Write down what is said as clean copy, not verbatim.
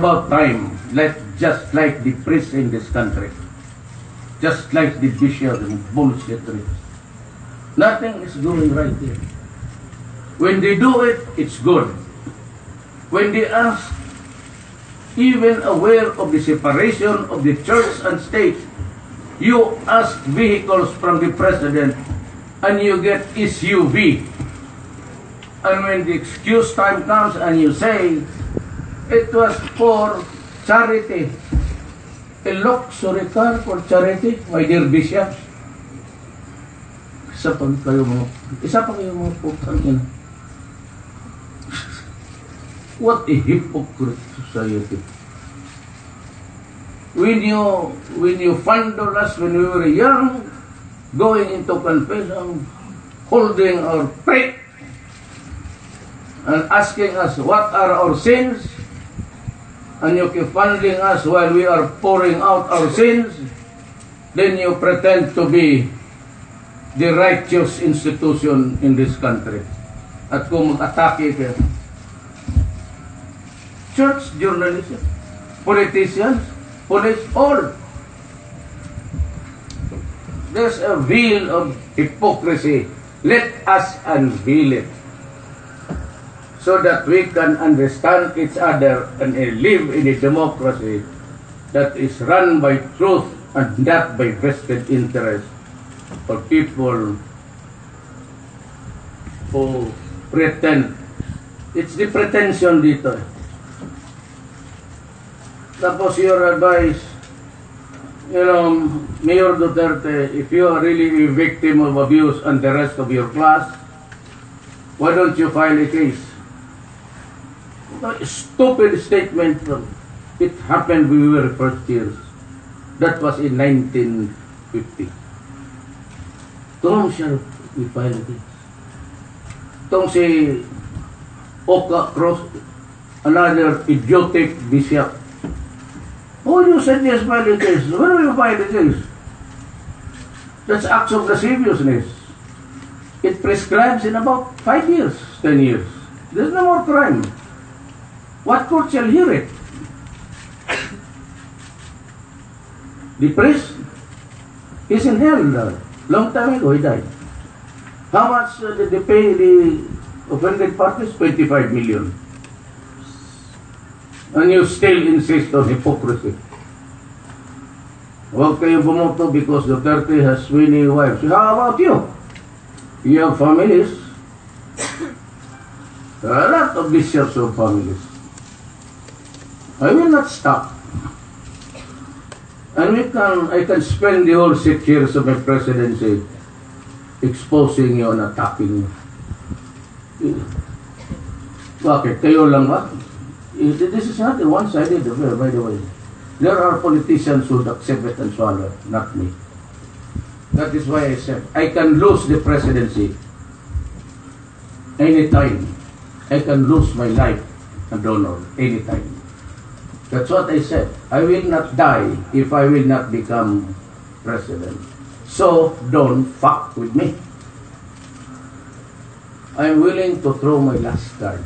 About time, just like the priests in this country, just like the bishops and bullshit. Nothing is going right here. When they do it, it's good. When they are even aware of the separation of the church and state, you ask vehicles from the president and you get SUV. And when the excuse time comes and you say, it was for charity, a luxury car for charity, my dear bishops. Isa pa kayo mga putang ina. What a hypocrite society. When you fondle us when we were young, going into confession, holding our breath, and asking us what are our sins, and you keep fondling us while we are pouring out our sins, then you pretend to be the righteous institution in this country. At kung mag-atake kayo, church, journalists, politicians, police, all. There's a veil of hypocrisy. Let us unveil it, so that we can understand each other and live in a democracy that is run by truth and not by vested interest for people who pretend. It's the pretension dito. Tapos your advice, Mayor Duterte, if you are really a victim of abuse and the rest of your class, why don't you file a case? A stupid statement. It happened when we were first years. That was in 1950. Tom siya, we filed it. Tom si Oka Cross, another idiotic bishop. Oh, you said yes, file the case. When will you file the case? That's acts of lasciviousness. It prescribes in about 5 years, 10 years. There's no more crime. What court shall hear it? The priest is in hell. Long time ago, he died. How much did they pay the offended parties? 25 million. And you still insist on hypocrisy. Huwag kayo bumoto because Duterte has many wives. How about you? You have families. A lot of bishops have families. I will not stop. And I can spend the whole 6 years of my presidency exposing you and attacking you. Bakit? Kayo lang ba? This is not a one-sided affair, by the way. There are politicians who would accept it and swallow, not me. That is why I said, I can lose the presidency anytime. I can lose my life and honor anytime. That's what I said. I will not die if I will not become president. So, don't fuck with me. I'm willing to throw my last card.